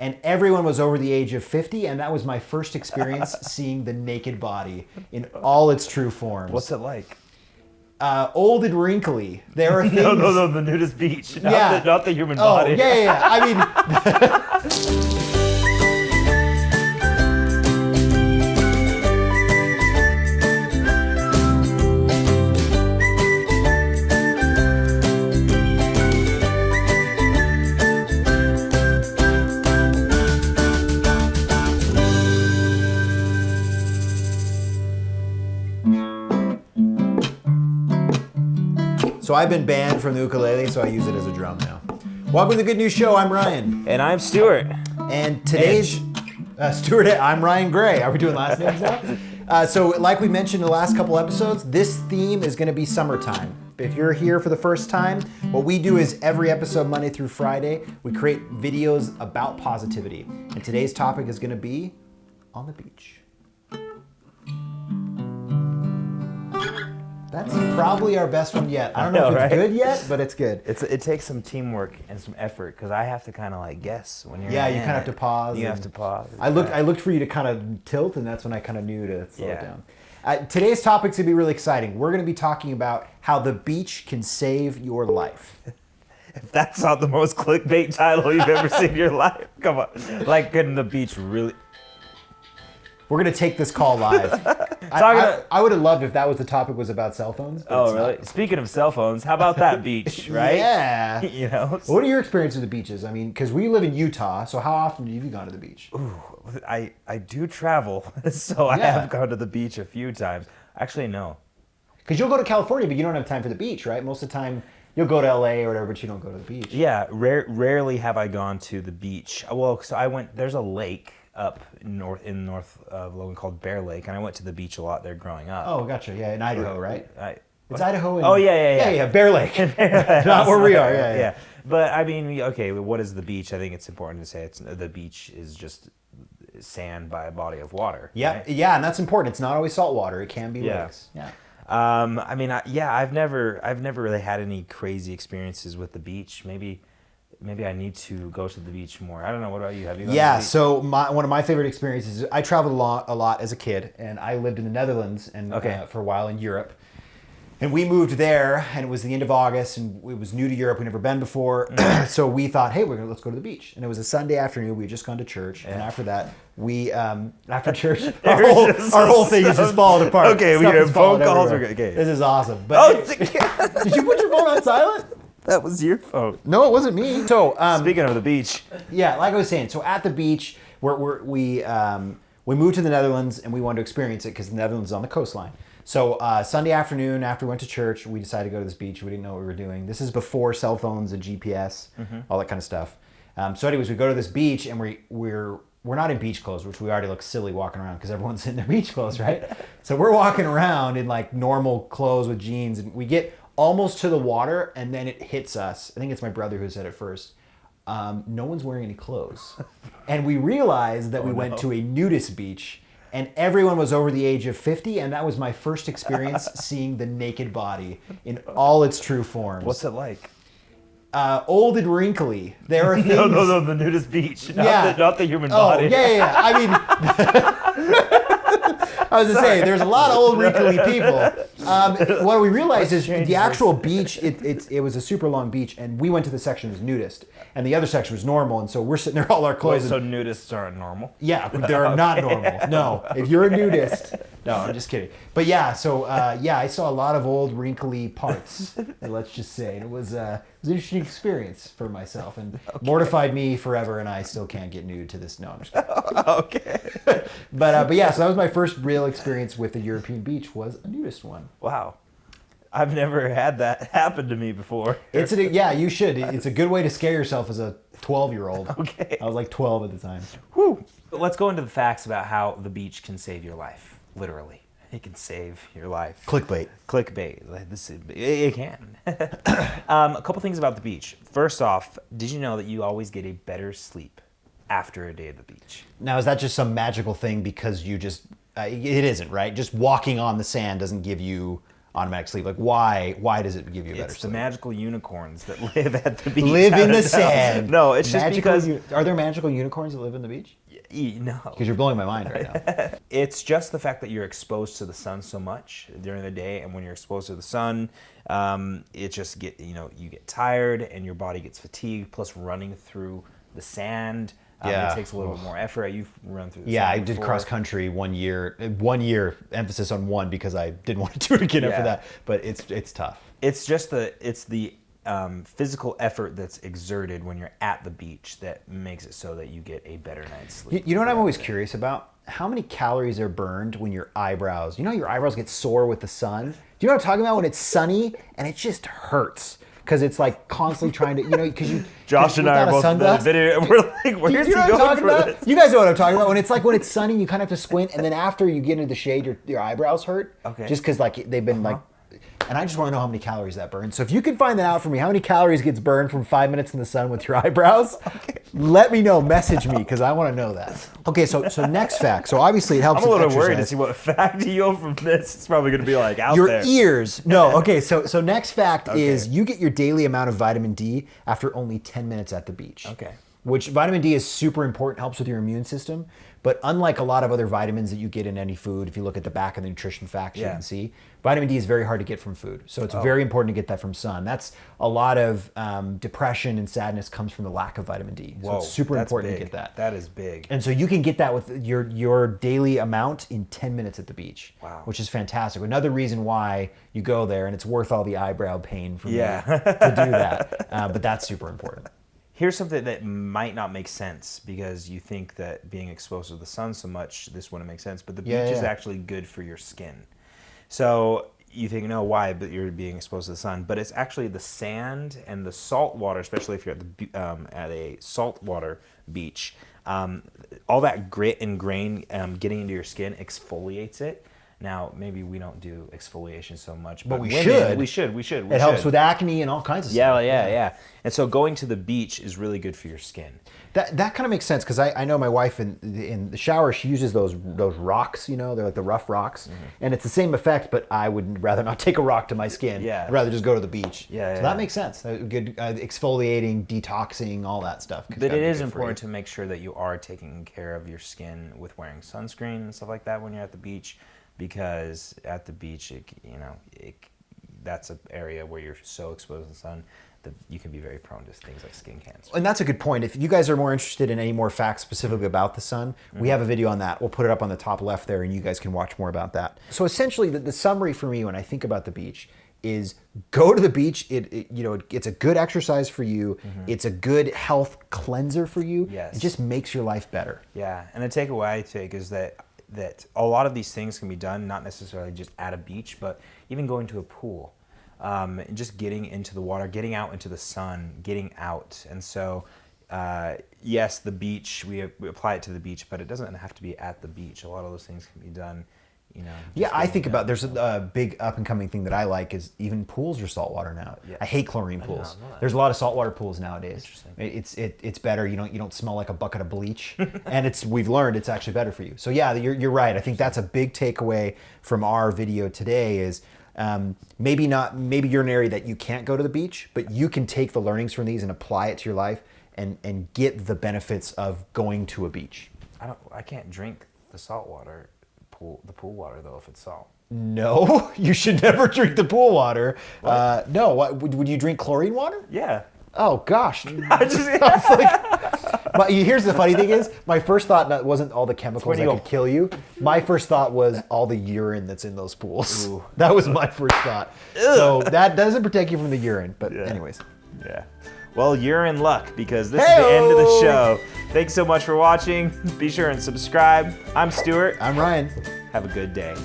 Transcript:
and everyone was over the age of 50, and that was my first experience seeing the naked body in all its true forms. What's it like? Old and wrinkly. There are things... No, the nudist beach. Not the human body. Yeah. I mean... So I've been banned from the ukulele, so I use it as a drum now. Welcome to the Good News Show. I'm Ryan. And I'm Stuart. And today's... Stuart, I'm Ryan Gray. Are we doing last names now? So like we mentioned in the last couple episodes, this theme is going to be summertime. If you're here for the first time, what we do is every episode, Monday through Friday, we create videos about positivity. And today's topic is going to be on the beach. That's probably our best one yet. I don't know if it's good yet, but it's good. It takes some teamwork and some effort because I have to kind of like guess when you're. Yeah, you kind of have to pause. You have to pause. I looked for you to kind of tilt, and that's when I kind of knew to slow it down. Today's topic's gonna be really exciting. We're gonna be talking about how the beach can save your life. If that's not the most clickbait title you've ever seen in your life, come on. Like, couldn't the beach really? We're gonna take this call live. I would have loved if that was the topic was about cell phones. Oh, really? Not. Speaking of cell phones, how about that beach, right? Yeah. You know. What are your experiences with the beaches? I mean, because we live in Utah, so how often have you gone to the beach? Ooh, I do travel, so I have gone to the beach a few times. Actually, no. Because you'll go to California, but you don't have time for the beach, right? Most of the time, you'll go to LA or whatever, but you don't go to the beach. Yeah, rarely have I gone to the beach. Well, so I went. There's a lake up north of Logan called Bear Lake, and I went to the beach a lot there growing up. Oh, gotcha. Yeah, in Idaho, right? It's Idaho. Oh, yeah. Bear Lake. Not where we are. Yeah. But I mean, okay, what is the beach? I think it's important to say the beach is just sand by a body of water. Yeah, right? Yeah, and that's important. It's not always salt water. It can be lakes. Yeah. I mean, I've never really had any crazy experiences with the beach. Maybe I need to go to the beach more. I don't know. What about you? Have you gone to the beach? So one of my favorite experiences is I traveled a lot as a kid, and I lived in the Netherlands and for a while in Europe. And we moved there, and it was the end of August, and it was new to Europe. We'd never been before. So we thought, hey, let's go to the beach. And it was a Sunday afternoon. We had just gone to church. Yeah. And after that, after church, our whole thing is just falling apart. Okay, we have phone calls. Okay. This is awesome. But did you put your phone on silent? That was your phone. No, it wasn't me. So speaking of the beach. Yeah, like I was saying, so at the beach, we moved to the Netherlands and we wanted to experience it because the Netherlands is on the coastline. So Sunday afternoon, after we went to church, we decided to go to this beach. We didn't know what we were doing. This is before cell phones and GPS, all that kind of stuff. So anyways, we go to this beach and we're not in beach clothes, which we already look silly walking around because everyone's in their beach clothes, right? So we're walking around in like normal clothes with jeans, and we get almost to the water, and then it hits us. I think it's my brother who said it first. No one's wearing any clothes. And we realized that we went to a nudist beach, and everyone was over the age of 50, and that was my first experience seeing the naked body in all its true forms. What's it like? Old and wrinkly. There are things... No, the nudist beach. Not the human body. Yeah. I mean... I was going to say, there's a lot of old wrinkly people. What we realized is the actual beach, it was a super long beach, and we went to the section that was nudist, and the other section was normal, and so we're sitting there all our clothes. Wait, so nudists aren't normal? Yeah, they're not normal. No, if you're a nudist, no, I'm just kidding. But yeah, so I saw a lot of old wrinkly parts, let's just say, and it was an interesting experience for myself, and mortified me forever, and I still can't get nude to this. No, I'm just kidding. Okay. But yeah, so that was my first real experience with a European beach, was a nudist one. Wow. I've never had that happen to me before. Yeah, you should. It's a good way to scare yourself as a 12-year-old. Okay. I was like 12 at the time. Whew. Let's go into the facts about how the beach can save your life. Literally. It can save your life. Clickbait. It can. A couple things about the beach. First off, did you know that you always get a better sleep after a day at the beach? Now, is that just some magical thing because you just... it isn't, right? Just walking on the sand doesn't give you automatic sleep? Like why does it give you a better It's the sleep? magical unicorns that live at the beach. Live in I the don't know. sand. No, it's just because Are there magical unicorns that live in the beach? no. Because you're blowing my mind right now. It's just the fact that you're exposed to the sun so much during the day, and when you're exposed to the sun, it just you get tired and your body gets fatigued. Plus, running through the sand, Yeah. it takes a little bit more effort. You've run through the Yeah, sand I did before. cross country 1 year. 1 year, emphasis on one because I didn't want to do it again after Yeah. that. But it's tough. It's just the physical effort that's exerted when you're at the beach that makes it so that you get a better night's sleep. You know what I'm always curious about? How many calories are burned when your eyebrows, your eyebrows get sore with the sun? Do you know what I'm talking about? When it's sunny and it just hurts because it's like constantly trying to, because you. Josh and I are both in the video, and we're like, where's he You know what I'm going talking for about? this? You guys know what I'm talking about. When it's sunny, you kind of have to squint, and then after you get into the shade, your eyebrows hurt. Okay. Just because they've been and I just want to know how many calories that burns. So if you can find that out for me, how many calories gets burned from 5 minutes in the sun with your eyebrows? Let me know. Message me because I want to know that. Okay, so next fact. So obviously it helps. I'm a little with worried to exercise. see what fact you go from this. It's probably going to be like out Your there. ears. No. Okay. So next fact is you get your daily amount of vitamin D after only 10 minutes at the beach. Okay. Which vitamin D is super important, helps with your immune system. But unlike a lot of other vitamins that you get in any food, if you look at the back of the nutrition facts, you can see vitamin D is very hard to get from food. So it's very important to get that from sun. That's a lot of depression and sadness comes from the lack of vitamin D. So it's super that's important big. to get that. That is big. And so you can get that with your daily amount in 10 minutes at the beach. Wow. Which is fantastic. Another reason why you go there, and it's worth all the eyebrow pain for me Yeah. to do that. But that's super important. Here's something that might not make sense because you think that being exposed to the sun so much, this wouldn't make sense. But the beach is actually good for your skin. So you think, no, why? But you're being exposed to the sun. But it's actually the sand and the salt water, especially if you're at a saltwater beach. All that grit and grain getting into your skin exfoliates it. Now, maybe we don't do exfoliation so much, but we women, should. We should. It helps with acne and all kinds of stuff. Yeah. And so going to the beach is really good for your skin. That kind of makes sense because I know my wife in the shower, she uses those rocks, they're like the rough rocks. And it's the same effect, but I would rather not take a rock to my skin. Yeah. I'd rather just go to the beach. So Yeah. that makes sense. Good exfoliating, detoxing, all that stuff. But it is important to make sure that you are taking care of your skin with wearing sunscreen and stuff like that when you're at the beach, because at the beach, that's an area where you're so exposed to the sun that you can be very prone to things like skin cancer. And that's a good point. If you guys are more interested in any more facts specifically about the sun, we have a video on that. We'll put it up on the top left there, and you guys can watch more about that. So essentially, the summary for me when I think about the beach is go to the beach. It's a good exercise for you. It's a good health cleanser for you. Yes. It just makes your life better. Yeah, and the takeaway I take is that a lot of these things can be done not necessarily just at a beach, but even going to a pool, just getting into the water, getting out into the sun, getting out. And so, yes, the beach, we apply it to the beach, but it doesn't have to be at the beach. A lot of those things can be done, Yeah, I think about there's a big up and coming thing that I like is even pools are saltwater now. Yeah. I hate chlorine pools. know that. There's a lot of saltwater pools nowadays. Interesting. It's better. You don't smell like a bucket of bleach, and we've learned it's actually better for you. So yeah, you're right. I think that's a big takeaway from our video today is maybe you're in an area that you can't go to the beach, but you can take the learnings from these and apply it to your life and get the benefits of going to a beach. I can't drink the saltwater. The pool water though, if it's salt. No, you should never drink the pool water. No, would you drink chlorine water? Yeah. Oh gosh. Here's the funny thing is, my first thought wasn't all the chemicals that could kill you. My first thought was all the urine that's in those pools. Ooh. That was my first thought. So that doesn't protect you from the urine. But anyways. Yeah. Well, you're in luck because this is the end of the show. Thanks so much for watching. Be sure and subscribe. I'm Stuart. I'm Ryan. Have a good day.